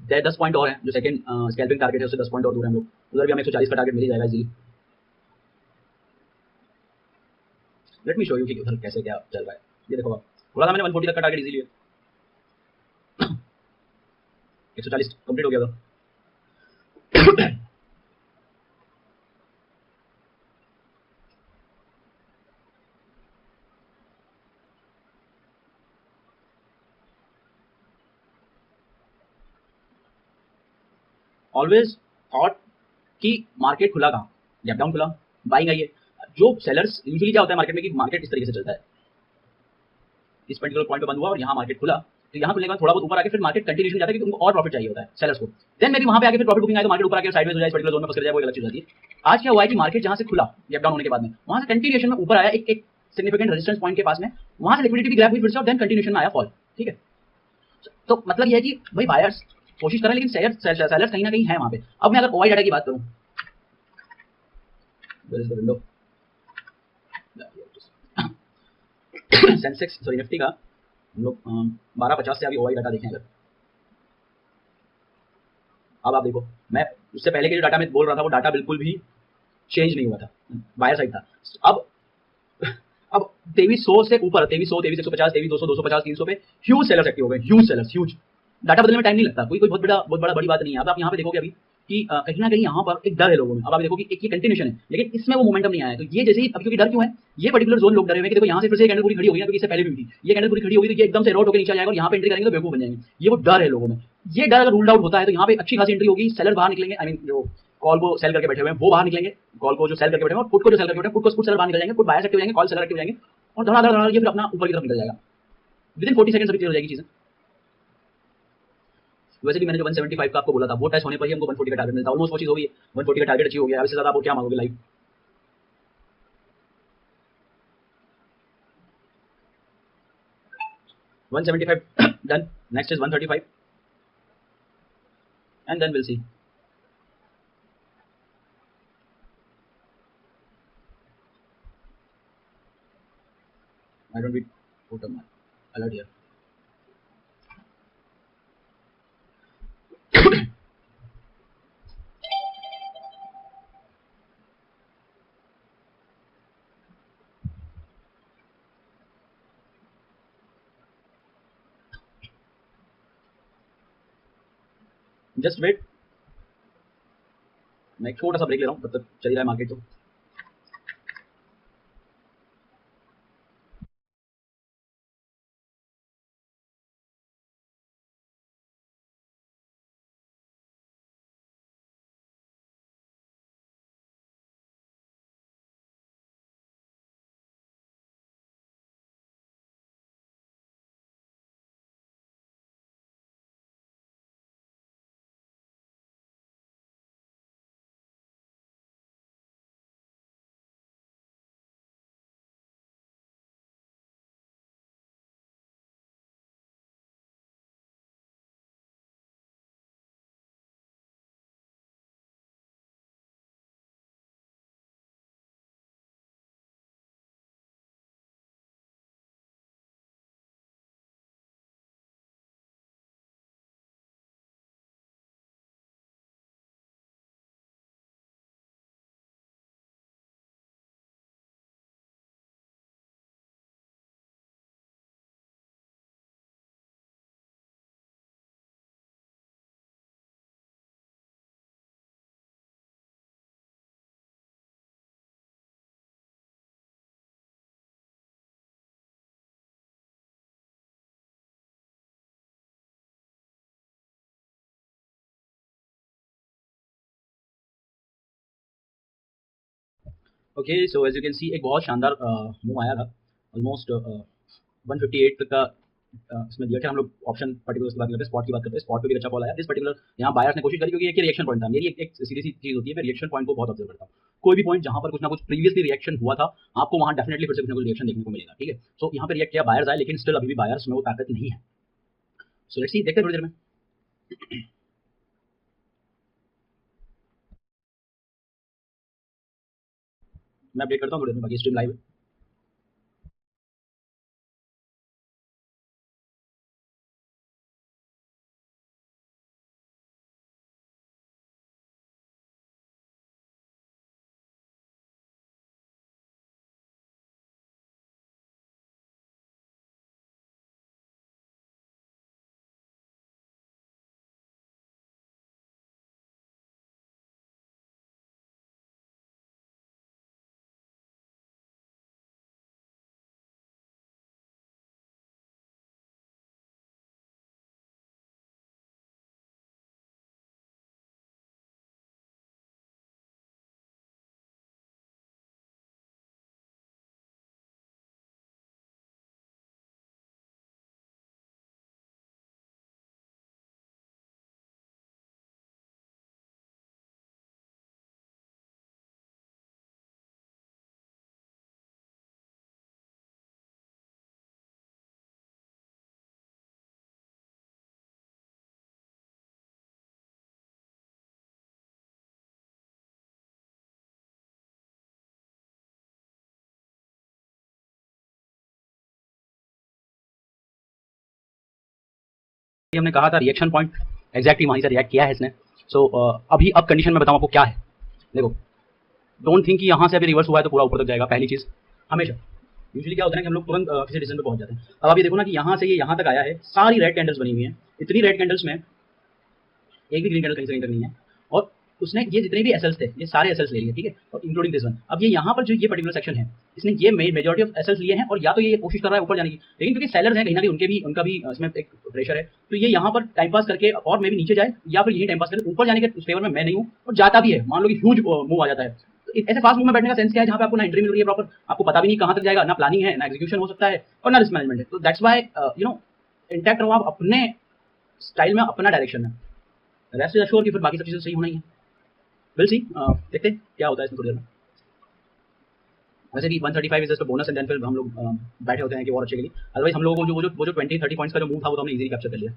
10 पॉइंट और है, जो सेकंड स्कैल्पिंग टारगेट है उससे 10 पॉइंट और दूर है हम लोग, उधर भी हमें 140 का टारगेट मिल ही जाएगा easily. Let me show you कि उधर कैसे क्या चल रहा है। ये देखो, आप बोला था मैंने 140 तक का टारगेट इजीली है, 140 कंप्लीट हो गया था। ऑलवेज थॉट कि मार्केट खुला कहाँ, गैप डाउन खुला, बाइंग आई है। जो सेलर्स यूजुअली क्या होता है मार्केट में कि मार्केट इस तरीके से चलता है, इस पर्टिकुलर पॉइंट पे बंद हुआ और यहाँ मार्केट खुला, तो यहाँ खुलने के बाद थोड़ा बहुत ऊपर आके फिर मार्केट कंटिन्यूएशन जाता है, क्योंकि उनको और प्रॉफिट चाहिए होता है सेलर्स को, देन मे बी वहाँ पे आके फिर प्रॉफिट बुकिंग आए तो मार्केट ऊपर आके साइडवेज हो जाए, इस पर्टिकुलर जोन में फंस जाए, वो एक अलग चीज होती है। आज क्या हुआ है कि मार्केट जहाँ से खुला गैप डाउन होने के बाद में, वहाँ से कंटिन्यूएशन में ऊपर आया, एक सिग्निफिकेंट रेजिस्टेंस पॉइंट के पास में, वहाँ से लिक्विडिटी भी ग्रैब हुई फिर से और देन कंटिन्यूएशन में आया फॉल। ठीक है, तो मतलब ये है कि भाई बायर्स कोशिश कर रहे हैं, लेकिन सेलर्स कहीं ना कहीं है वहाँ पे। अब मैं अगर ओआई डाटा की बात करूँ, सेंसेक्स सॉरी निफ्टी का हम लोग 1250 से अभी ओआई डाटा देखें अगर, अब आप देखो, मैं उससे पहले के जो डाटा मैं बोल रहा था वो डाटा बिल्कुल भी चेंज नहीं हुआ था, बायर साइड था। अब 2300 से ऊपर, 2300, 2350, 2300, 250, 300 पे ह्यूज सेलर्स एक्टिव हो गए, ह्यूज सेलर्स, ह्यूज। डाटा बदलने में टाइम नहीं लगता, कोई बहुत बड़ी बात नहीं है। अब आप यहाँ पे देखोगे अभी कि कहीं ना कहीं यहाँ पर एक डर है लोगों में। अब आप देखो कि एक ये कंटिन्यूशन है, लेकिन इसमें वो मोमेंटम नहीं आया है। तो ये जैसे ही, अब क्योंकि डर क्यों है, ये पर्टिकुलर जोन लोग डरे हुए हैं कि देखो यहाँ से फिर से कैंडल पूरी खड़ी होगी ना, क्योंकि इससे पहले भी हुई थी, ये कैंडल पूरी खड़ी होगी तो ये एकदम से रोट होकर नीचे आ जाएगा और यहाँ पे एंट्री करेंगे तो बेवकूफ बन जाएंगे। ये वो डर है लोगों में। ये डर अगर रूल्ड आउट होता है तो यहाँ पे अच्छी खासी एंट्री होगी, सेलर बाहर निकलेंगे, आई मीन जो कॉल को सेल करके बैठे हुए हैं वो बाहर निकलेंगे, कॉल को जो सेल करके बैठे हैं और पुट को जो सेल करके बैठे हैं, पुट को सेलर बाहर निकल जाएंगे, पुट बायर्स एक्टिव हो जाएंगे, कॉल सेलर एक्टिव हो जाएंगे और धड़ाधड़ ये फिर अपना ऊपर की तरफ निकल जाएगा। विदिन 40 सेकंड सभी क्लियर हो जाएगी चीजें। वैसे भी मैंने जो 175 का आपको बोला था वो टच होने पर ही हमको 140 का टारगेट मिलता है। ऑलमोस्ट वो चीज हो गई है, 140 का टारगेट अचीव हो गया। इससे ज्यादा आप क्या मांगोगे live. $175 done. Next is 135 and then we'll see. I don't read put on my alert here. Just wait. मैं एक छोटा सा ब्रेक ले रहा हूँ, तब तक चल रहा है मार्केट। तो okay, so as you can see एक बहुत शानदार मूव आया था। ऑलमोस्ट 158 तक का इसमें दिया। क्या हम लोग ऑप्शन पर्टिकुलर की बात करते हैं, स्पॉट की बात करते हैं। स्पॉट पे भी अच्छा कॉल आया दिस पर्टिकुलर। यहाँ बायर्स ने कोशिश करी, क्योंकि एक रिएक्शन पॉइंट था। मेरी एक सीधी सी चीज होती है, मैं रिएक्शन पॉइंट को बहुत ऑब्जर्व करता हूँ। कोई भी पॉइंट जहाँ पर कुछ ना कुछ प्रीवियसली रिएक्शन हुआ था, आपको वहाँ डेफिनेटली फिर से कुछ ना कुछ रिएक्शन देखने को मिलेगा। ठीक है, सो यहाँ पे रिएक्ट किया बायर्स आए, लेकिन स्टिल अभी भी बायर्स में वो ताकत नहीं है। सो लेट्स सी, देखते हैं थोड़ी देर में। मैं अपडेट करता हूँ थोड़ी देर में, बाकी स्ट्रीम लाइव है। हमने कहा था रिएक्शन पॉइंट, एग्जैक्टली वहीं से रिएक्ट किया है इसने। सो अभी अब कंडीशन में बताऊं आपको क्या है। देखो, डोंट थिंक कि यहाँ से अभी रिवर्स हुआ है तो पूरा ऊपर तक जाएगा। पहली चीज, हमेशा यूजुअली क्या होता है कि हम लोग तुरंत किसी डिसीजन पे पहुंच जाते हैं। अब आप ये देखो ना कि यहाँ से ये यहाँ तक आया है, सारी रेड कैंडल्स बनी हुई हैं। इतनी रेड कैंडल्स में एक भी ग्रीन कैंडल कहीं से कहीं तक नहीं है, और उसने ये जितने भी एसएल्स थे ये सारे एसएल्स ले लिए, ठीक है, और इंक्लूडिंग दिस वन। अब ये यहाँ पर जो ये पर्टिकुलर सेक्शन है इसने ये मेजॉरिटी ऑफ एसएल्स लिए हैं और या तो ये कोशिश कर रहा है ऊपर जाने की, लेकिन क्योंकि सेलर्स हैं कहीं ना कहीं उनका भी इसमें एक प्रेशर है, तो ये यहाँ पर टाइम पास करके और मे भी नीचे जाए या फिर यही टाइम पास करके ऊपर जाने के उस फेवर में मैं नहीं हूँ, और जाता भी है, मान लो कि ह्यूज मूव आ जाता है। तो ऐसे फास्ट मूव में बैठने का सेंस क्या है जहाँ पे आपको ना एंट्री मिल रही है प्रॉपर, आपको पता भी नहीं कहाँ तक जाएगा, ना प्लानिंग है ना एग्जीक्यूशन हो सकता है और ना रिस्क मैनेजमेंट है। तो दैट्स वाई इंटैक्ट रहो आप अपने स्टाइल में, अपना डायरेक्शन में, रेस्ट इज अश्योर कि फिर बाकी सब चीज़ें सही होना ही है। विल सी, देखते हैं क्या होता है इसमें थोड़ी देर में। वैसे भी 135 is just bonus and then फिर हम लोग बैठे होते हैं कि और अच्छे के लिए, अदरवाइज हम लोगों को वो जो 20-30 पॉइंट्स का जो मूव था वो तो हमने इजीली कैप्चर कर लिया।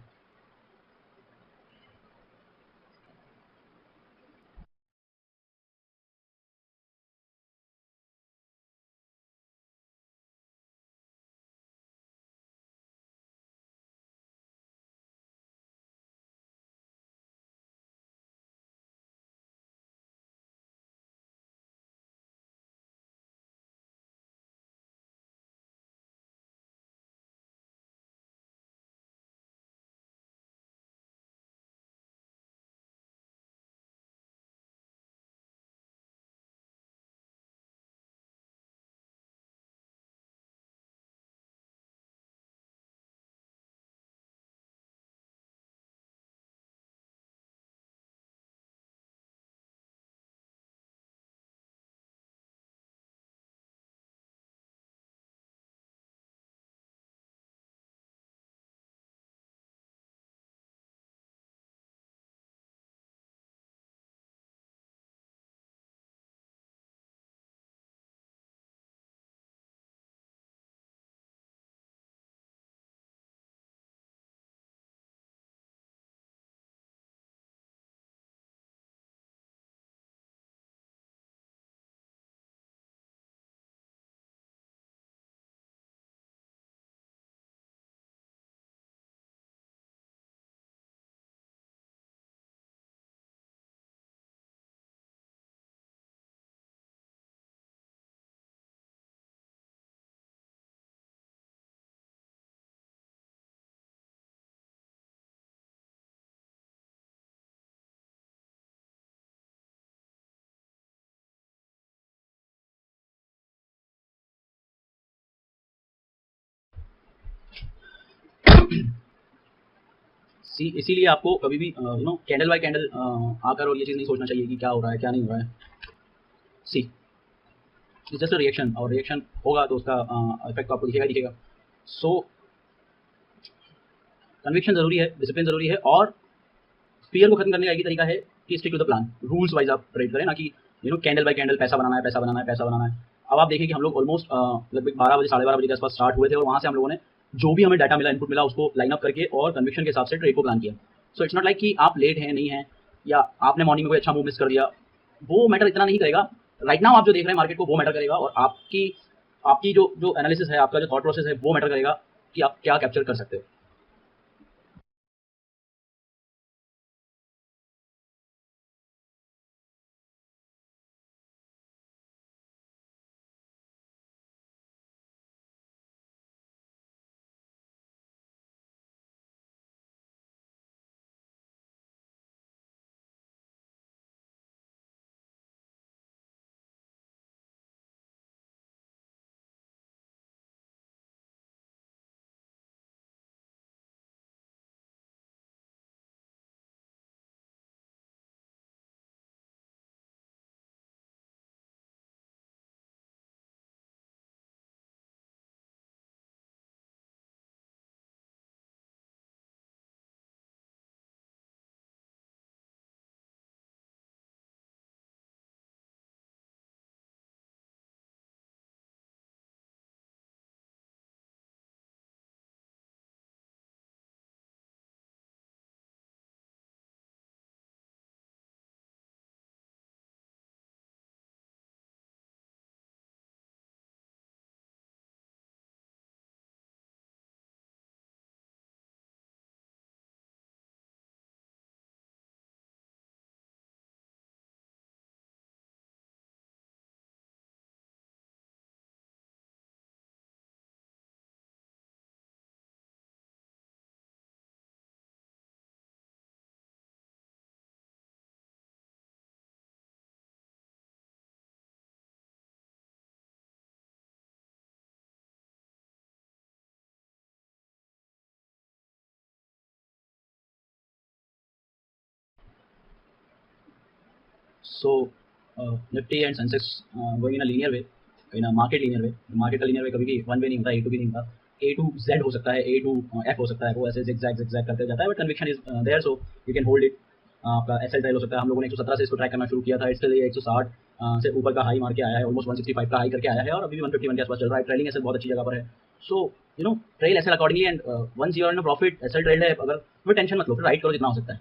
इसीलिए आपको कभी भी कैंडल बाय कैंडल आकर और ये चीज़ नहीं सोचना चाहिए कि क्या हो रहा है क्या नहीं हो रहा है। See it's just a reaction, और रिएक्शन होगा तो उसका इफेक्ट आपको दिखेगा दिखेगा। सो कन्विक्शन जरूरी है, डिसिप्लिन जरूरी है, और फियर को खत्म करने का एक ही तरीका है कि stick to the plan, rules wise आप ट्रेड करें, ना कि कैंडल बाय कैंडल पैसा बनाना है पैसा बनाना है पैसा बनाना है। अब आप देखें कि हम लोग ऑलमोस्ट लगभग 12 बजे 12:30 बजे के आसपास स्टार्ट हुए थे और वहाँ से हम लोगों ने जो भी हमें डाटा मिला, इनपुट मिला, उसको लाइन अप करके और कन्विक्शन के हिसाब से ट्रेड को प्लान किया। सो इट्स नॉट लाइक कि आप लेट हैं नहीं हैं या आपने मॉर्निंग में कोई अच्छा मूव मिस कर दिया, वो मैटर इतना नहीं करेगा। राइट नाउ आप जो देख रहे हैं मार्केट को वो मैटर करेगा, और आपकी आपकी जो जो एनालिसिस है, आपका जो थॉट प्रोसेस है वो मैटर करेगा कि आप क्या कैप्चर कर सकते हो। So Nifty and Sensex going in a linear way, in a market linear way. Market का linear way कभी भी वन वे नहीं होता, A to B नहीं होता, A to Z हो सकता है, A to F हो सकता है, वो ऐसे zigzag करते जाता है, but conviction is there, so you can hold it. आपका एसएल ट्रायल हो सकता है. हम लोगों ने 117 से इसको ट्रैक करना शुरू किया था, इसके लिए 160 से ऊपर का हाई मार के आया है, ऑलमोस्ट 165 का हाई करके आया है, और अभी भी 151 के आसपास चल रहा है. ट्रेलिंग एसएल बहुत अच्छी जगह पर है. So you know trail SL accordingly, and once you are in profit, SL trailed है, अगर तो टेंशन मत लो, फिर राइट करो जितना हो सकता है.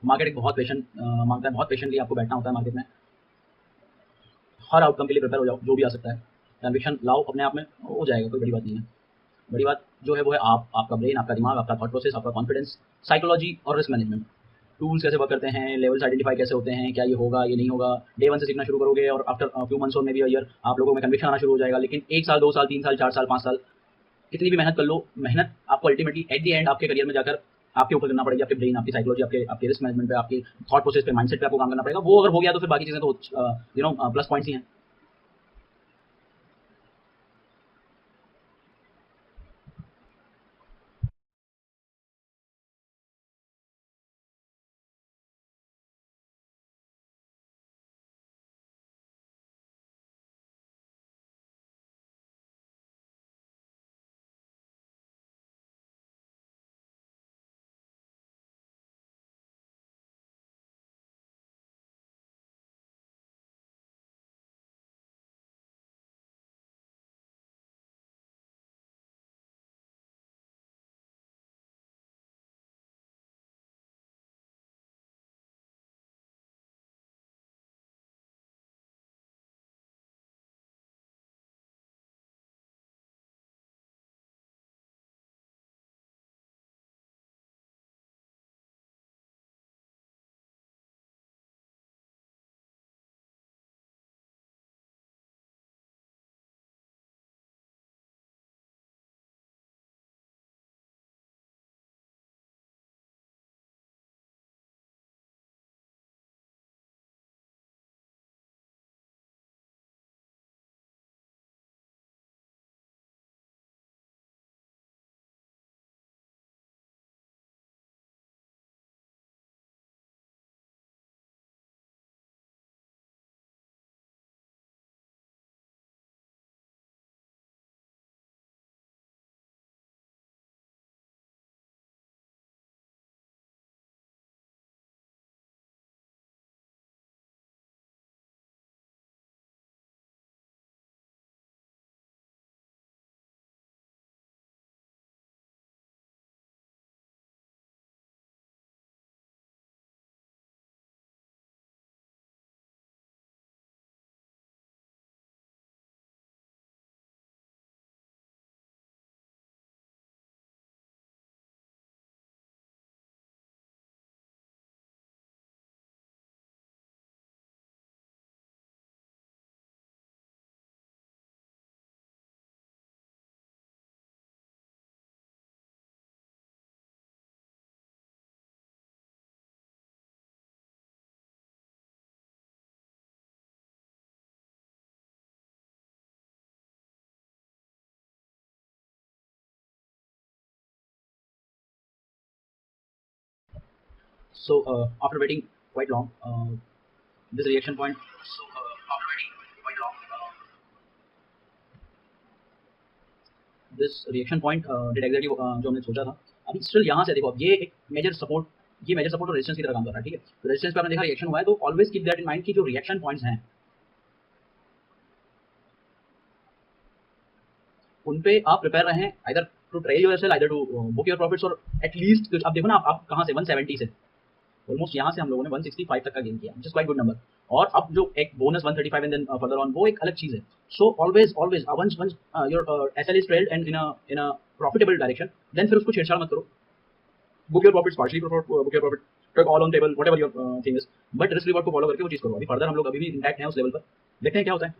मार्केट एक बहुत पेशेंट मांगता है, बहुत पेशेंटली आपको बैठना होता है मार्केट में. हर आउटकम के लिए प्रिपेयर हो जाओ, जो भी आ सकता है. कन्विक्शन लाओ, अपने आप में हो जाएगा, कोई बड़ी बात नहीं है. बड़ी बात जो है वो है आपका ब्रेन, आपका दिमाग, आपका थॉट प्रोसेस, आपका कॉन्फिडेंस, साइकोलॉजी और रिस्क मैनेजमेंट. टूल्स कैसे वर्क करते हैं, लेवल्स आइडेंटिफाई कैसे होते हैं, क्या ये होगा, ये नहीं होगा. डे वन से सीखना शुरू करोगे, और आफ्टर फ्यू मंथ्स और मे बी अ ईयर आप लोगों में कन्विक्शन आना शुरू हो जाएगा. लेकिन 1 साल, 2 साल, 3 साल, 4 साल, 5 साल, कितनी भी मेहनत कर लो, मेहनत आपको अल्टीमेटली एट द एंड आपके करियर में जाकर आपके ऊपर करना पड़ेगी. आपके ब्रेन, आपकी साइकोलॉजी, आपके आपके रिस्क मैनेजमेंट पे, आपकी थॉट प्रोसेस पे, माइंडसेट पे आपको काम करना पड़ेगा. वो अगर हो गया तो फिर बाकी चीज़ें तो प्लस पॉइंट्स ही हैं. So after waiting quite long, this reaction point. So after waiting quite long, this reaction point did exactly जो हमने सोचा था. अभी स्टिल यहाँ से देखो, अब ये एक मेजर सपोर्ट, ये मेजर सपोर्ट और रेजिस्टेंस की तरह काम कर रहा है. ठीक है, तो रेजिस्टेंस पे आपने देखा रिएक्शन हुआ है, तो always keep that in mind कि जो रिएक्शन पॉइंट्स हैं उन पे आप प्रिपेयर रहें, either to trail yourself, either to book your profits, और एटलीस्ट कुछ आप देखो ना, आप कहाँ से 170 से ऑलमोस्ट यहाँ से हम लोगों ने 165 तक का गेन किया, which is quite good number. और अब जो एक bonus 135 and then further on, वो एक अलग चीज है. So always always once once your SL is trailed and in a profitable direction, then फिर उसको छेड़छाड़ मत करो. Book your profits, partially book your profit, take all on table, whatever your thing is, but risk reward को follow करके वो चीज करो. अभी फर्दर हम लोग अभी भी इंटैक्ट हैं उस लेवल पर, देखते हैं क्या होता है.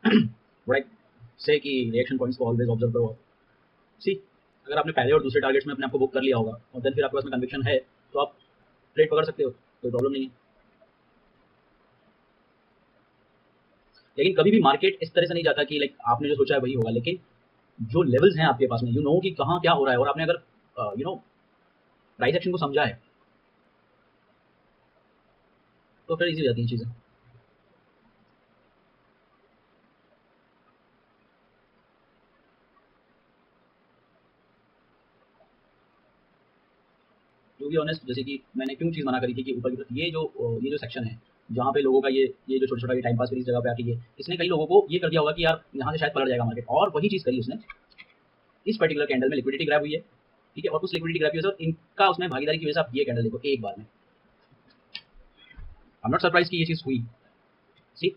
राइट से कि रिएक्शन पॉइंट्स को ऑलवेज ऑब्जर्व करो। सी अगर आपने पहले और दूसरे टारगेट्स में अपने आप को बुक कर लिया होगा और देन फिर आपके पास में कन्विक्शन है तो आप ट्रेड पकड़ सकते हो, कोई प्रॉब्लम नहीं है। लेकिन कभी भी मार्केट इस तरह से नहीं जाता कि लाइक आपने जो सोचा है वही होगा, लेकिन जो लेवल्स हैं आपके पास में, यू नो कि कहाँ क्या हो रहा है, और आपने अगर यू नो प्राइस एक्शन को समझा है तो फिर इजी हो जाती हैं चीज़ें। टू बी ऑनेस्ट, जैसे कि मैंने क्यों चीज़ मना करी थी कि ऊपर की तरफ ये जो सेक्शन है जहाँ पे लोगों का ये जो छोटा छोटा टाइम पास करी इस जगह पे आके, ये इसने कई लोगों को ये कर दिया होगा कि यार यहाँ से शायद पलट जाएगा मार्केट, और वही चीज़ करी उसने। इस पर्टिकुलर कैंडल में लिक्विडिटी ग्रैब हुई है, ठीक है, और उस लिक्विडिटी ग्रैब की वजह से और इनका उसमें भागीदारी की वजह से आप ये कैंडल देखो एक बार में। आई एम नॉट सरप्राइज कि ये चीज़ हुई। सी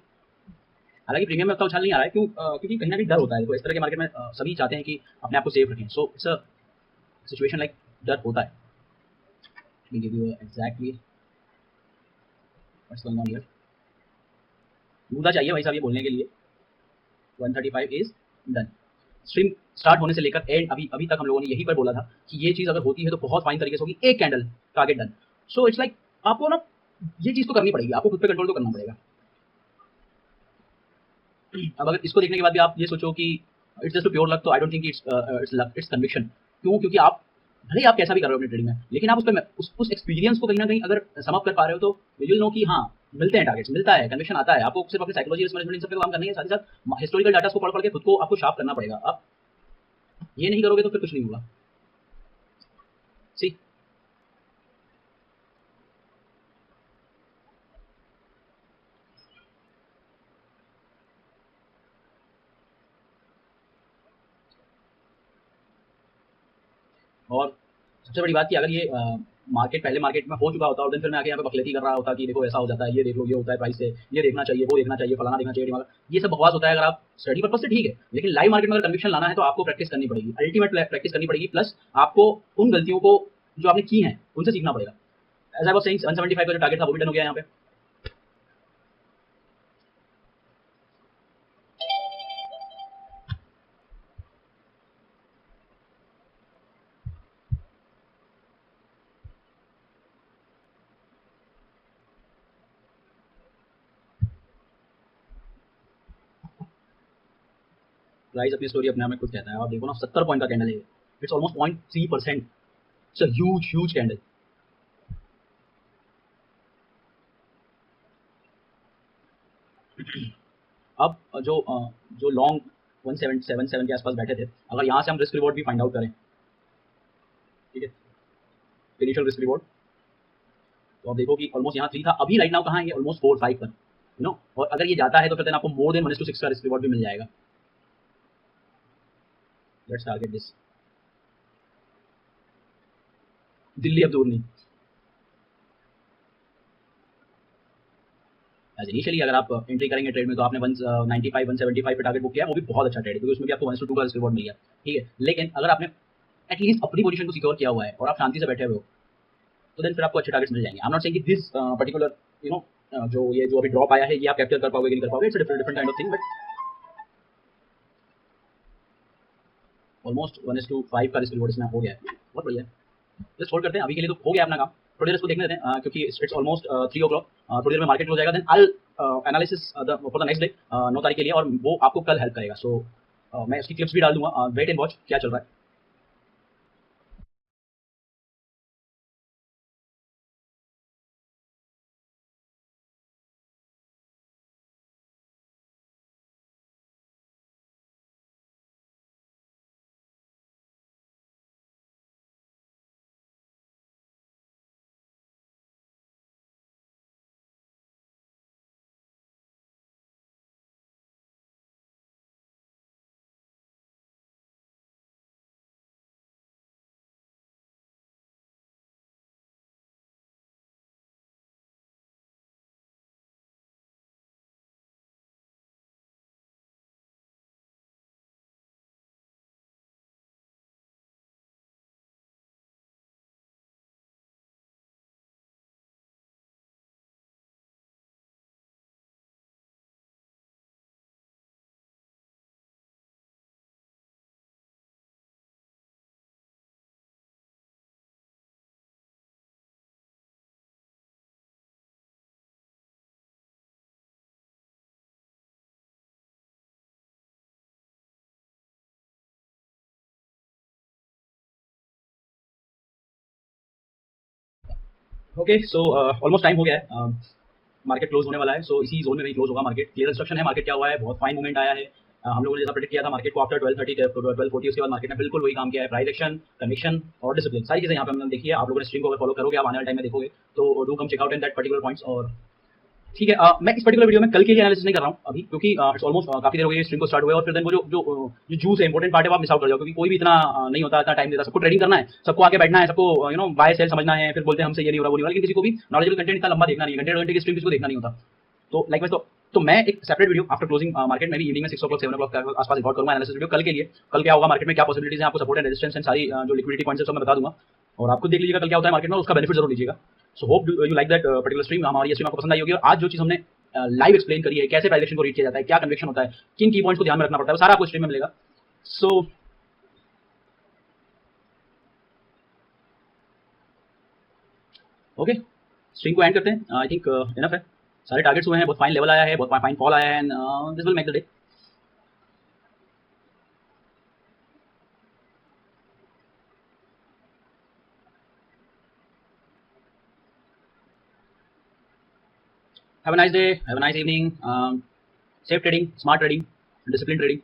हालांकि प्रीमियम में उतना उछाल नहीं आ रहा है, क्योंकि कहीं ना कहीं डर होता है। देखो इस तरह के मार्केट में सभी चाहते हैं कि अपने आप को सेफ रखें, so it's a situation like डर होता है। Let me give you exactly what's going on here. मुद्दा चाहिए भाई साहब ये बोलने के लिए। 135 इज डन। स्ट्रीम स्टार्ट होने से लेकर एंड अभी अभी तक हम लोगों ने यही पर बोला था कि ये चीज़ अगर होती है तो बहुत फाइन तरीके से होगी, एक candle target done. So it's like आपको ना ये चीज़ तो करनी पड़ेगी, आपको खुद पे कंट्रोल तो करना पड़ेगा। अब अगर इसको देखने के बाद भी आप ये सोचो कि इट्स जस्ट प्योर लक, तो I don't think it's luck, it's conviction. क्यों? क्योंकि आप भले ही आप कैसा भी कर रहे हो अपनी ट्रेडिंग में, लेकिन आप उस एक्सपीरियंस को कहीं ना कहीं अगर सम अप कर पा रहे हो तो यू विल नो कि हाँ मिलते हैं टारगेट्स, मिलता है, कन्विक्शन आता है। आपको सिर्फ अपनी साइकोलॉजी, रिस्क मैनेजमेंट, इन सब पे काम करना है, साथ ही साथ हिस्टोरिकल डाटा को पढ़ पढ़ के खुद को आपको शार्प करना पड़ेगा। आप ये नहीं करोगे तो फिर कुछ नहीं होगा। सी और सबसे बड़ी बात कि अगर ये मार्केट पहले मार्केट में हो चुका होता और दिन फिर मैं आके यहाँ पे बकलेती कर रहा होता कि देखो ऐसा हो जाता है, ये देख लो, ये होता है प्राइस से, ये देखना चाहिए, वो देखना चाहिए, फलाना देखना चाहिए, दिमाग, ये सब बकवास होता है। अगर आप स्टडी पर्पज से ठीक है, लेकिन लाइव मार्केट में अगर कन्विक्शन लाना है तो आपको प्रैक्टिस करनी पड़ेगी, अल्टीमेट प्रैक्टिस करनी पड़ेगी, प्लस आपको उन गलतियों को जो आपने की हैं उनसे सीखना पड़ेगा। एज आई वाज सेइंग 175 का जो टारगेट था वो भी डन हो गया यहाँ पे। प्राइस अपनी स्टोरी अपने आप में खुद कहता है। आप देखो ना 70 पॉइंट का कैंडल है, it's almost 0.3%, it's a huge huge candle. अब जो लॉन्ग 1777 के आसपास बैठे थे, अगर यहाँ से हम रिस्क रिवॉर्ड भी फाइंड आउट करें, ठीक है, इनिशियल रिस्क रिवॉर्ड, तो आप देखो कि ऑलमोस्ट यहाँ 3 था, अभी राइट नाउ कहाँ है, ये ऑलमोस्ट 4-5 पर, यू नो। और अगर ये जाता है तो फिर देन आपको मोर देन 1:6 का रिस्क रिवॉर्ड भी मिल जाएगा। Let's target this. दिल्ली अब दूर नहीं। एज इनिशियली अगर आप एंट्री करेंगे ट्रेड में तो आपने 195 175 पे टारगेट बुक किया, वो भी बहुत अच्छा ट्रेड है, क्योंकि उसमें भी आपको 1:2 का रिस्क रिवॉर्ड मिल गया, ठीक है। लेकिन अगर आपने एटलीस्ट अपनी पोजीशन को सिक्योर किया हुआ है और आप शांति से बैठे हुए हो तो देन फिर आपको अच्छे टारगेट्स मिल जाएंगे। आई एम नॉट सेइंग कि दिस पर्टिकुलर यू नो जो अभी ड्रॉप आया है ये आप कैप्चर कर पाओगे कि नहीं कर पाओगे, it's different different kind of thing, but almost 1:5 का रिस्क रिवॉर्ड इसमें हो गया है, बहुत बढ़िया है। जस्ट होल्ड करते हैं, अभी के लिए तो हो गया अपना काम। थोड़ी देर इसको देखने देते हैं, क्योंकि इट्स ऑलमोस्ट 3 ओ क्लॉक, थोड़ी देर में मार्केट हो जाएगा, then I analysis for the next day 9 तारीख के लिए, और वो आपको कल हेल्प करेगा। सो मैं उसकी क्लिप्स भी डाल दूंगा, वेट एंड वॉच क्या चल रहा है। ओके, सो ऑलमोस्ट टाइम हो गया है, मार्केट क्लोज होने वाला है। सो इसी जोन में नहीं क्लोज होगा मार्केट। क्लियर इंस्ट्रक्शन है मार्केट क्या हुआ है, बहुत फाइन मूवमेंट आया है। हम लोगों ने जैसा प्रेडिक्ट किया था मार्केट को आफ्टर 12:30 12:40 उसके बाद मार्केट ने बिल्कुल वही काम किया है। प्राइस एक्शन, कन्विक्शन और डिसिप्लिन, सारी चीजें यहाँ पे हमने देखी है। आप लोगों ने स्ट्रीम को अगर फॉलो करोगे, आप आने वाले टाइम में देखोगे, तो do come check out in that particular points. और ठीक है, मैं इस पर्टिकुलर वीडियो में कल के लिए एनालिसिस नहीं कर रहा हूँ अभी, क्योंकि इट्स ऑलमोस्ट काफी देर हो गई स्ट्रीम को स्टार्ट हुए, और फिर देन वो जो जूस है, इंपॉर्टेंट पार्ट है, वो आप मिस आउट कर जाओ, क्योंकि कोई भी इतना नहीं होता, इतना टाइम देता। सबको ट्रेडिंग करना है, सबको आके बैठना है, सबको बाय सेल समझना है, फिर बोलते हैं हमसे ये नहीं हो रहा, वो नहीं हो रहा। लेकिन किसी को भी नॉलेजेबल कंटेंट इतना लंबा देखना नहीं है, घंटे 2 घंटे की स्ट्रीम किसी को देखना नहीं होता। तो लाइक तो मैं एक separate video after closing market में भी इवनिंग में 6 o'clock 7 o'clock के आसपास रिकॉर्ड करूंगा एनालिसिस वीडियो कल के लिए। कल क्या होगा मार्केट में, क्या पॉसिबिलिटीज हैं, आपको सपोर्ट एंड रेजिस्टेंस एंड सारी जो लिक्विडिटी पॉइंट्स है सब मैं बता दूंगा, और आपको देख लीजिएगा कल क्या होता है मार्केट में, उसका बेनिफिट जरूर लीजिएगा। So hope you like that particular stream. हमारी ये स्ट्रीम आपको पसंद आई होगी, और आज जो चीज हमने लाइव एक्सप्लेन करी है, कैसे प्राइस एक्शन को रीड किया जाता है, क्या कन्विक्शन होता है, किन की पॉइंट्स को ध्यान में रखना पड़ता है, वो सारा आपको स्ट्रीम में मिलेगा। सो ओके, स्ट्रीम को एंड करते हैं। आई थिंक इनफ है, सारे टारगेट्स हुए हैं, बहुत फाइन लेवल आया है, बहुत फाइन फॉल आया है, and this will make the day. Have a nice day, have a nice evening. Safe trading, smart trading, discipline trading.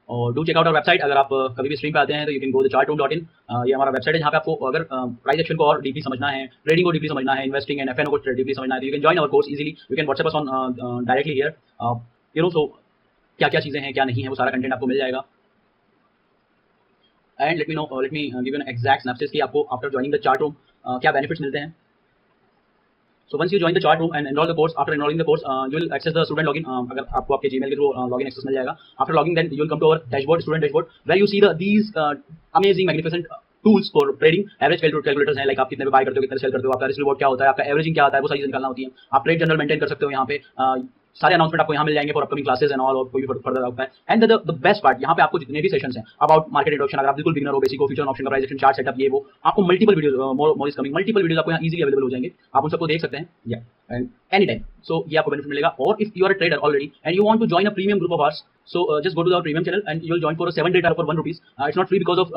और do check out our website. अगर आप कभी भी स्ट्रीम पे आते हैं तो you can go the chartroom.in। ये हमारा वेबसाइट है, जहाँ पे आपको अगर प्राइस एक्शन को और डीपली समझना है, ट्रेडिंग को डीपली समझना है, इन्वेस्टिंग एंड एफएनओ को डीपली समझना है, तो you can join our course easily. You can WhatsApp us on directly here. So क्या क्या चीज़ें हैं, क्या नहीं है, वो सारा कंटेंट आपको मिल जाएगा। And let me give you an exact synopsis कि आपको after joining the chart room क्या बेनिफिट्स मिलते हैं। So once you join the chart room and enroll the course, after enrolling the course, you will access the student login. अगर आपको आपके Gmail के through login access मिल जाएगा. After logging, then you will come to our dashboard, student dashboard, where you see these amazing, magnificent tools for trading. Average calculators हैं, like आप कितने पे buy करते हो, कितने सेल करते हो, आपका risk reward क्या होता है, आपका averaging क्या आता है, वो सारी चीजें निकालना होती है। आप ट्रेड जर्नल मेंटेन कर सकते हो यहाँ पे। सारे अनाउंसमेंट आपको यहाँ मिल जाएंगे for upcoming classes and all, और कोई भी फर्दर आउट है। एंड द बेस्ट पार्ट, यहाँ पे आपको जितने भी सेशंस हैं अबाउट मार्केट इंट्रोडक्शन, अगर आप बिल्कुल बिगिनर हो, बेसिक हो, फ्यूचर ऑप्शन का प्राइस एक्शन, चार्ट सेटअप, ये वो, आपको multiple video more is coming, multiple videos आपको यहाँ इजीली अवेलेबल हो जाएंगे, आप उन सबको देख सकते हैं या एंड एनी टाइम। सो ये आपको बेनिफिट मिलेगा। और if you are a trader already and you want to join a premium group of ours, so just go to our premium channel and you will join for a 7-day trial for 1 rupees. It's not free because of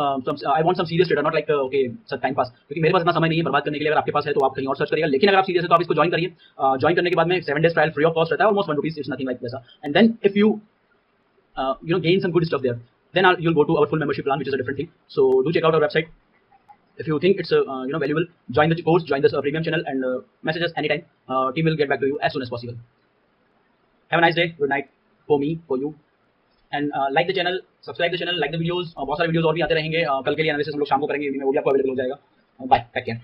I want some serious trader, not like okay sir time pass, क्योंकि मेरे पास इतना समय नहीं है बर्बाद करने के लिए। अगर आपके पास है तो आप कहीं और सर्च करिएगा, लेकिन अगर आप सीरियस है तो आप इसको ज्वाइन करिए। ज्वाइन करने के बाद में 7 days trial free of cost रहता है, almost 1 rupees, it's nothing like वैसा। And then if you gain some good stuff there, then you'll go to our full membership plan, which is a different thing. So do check out our website. If you think it's valuable, join the course, join this premium channel, and message us anytime. Team will get back to you as soon as possible. Have a nice day, good night for me, for you. And like the channel, subscribe the channel, like the videos. बहुत सारे videos और भी आते रहेंगे। कल के लिए analysis हम लोग शाम को करेंगे, वो भी आपको अवेलेबल हो जाएगा। Bye, take care.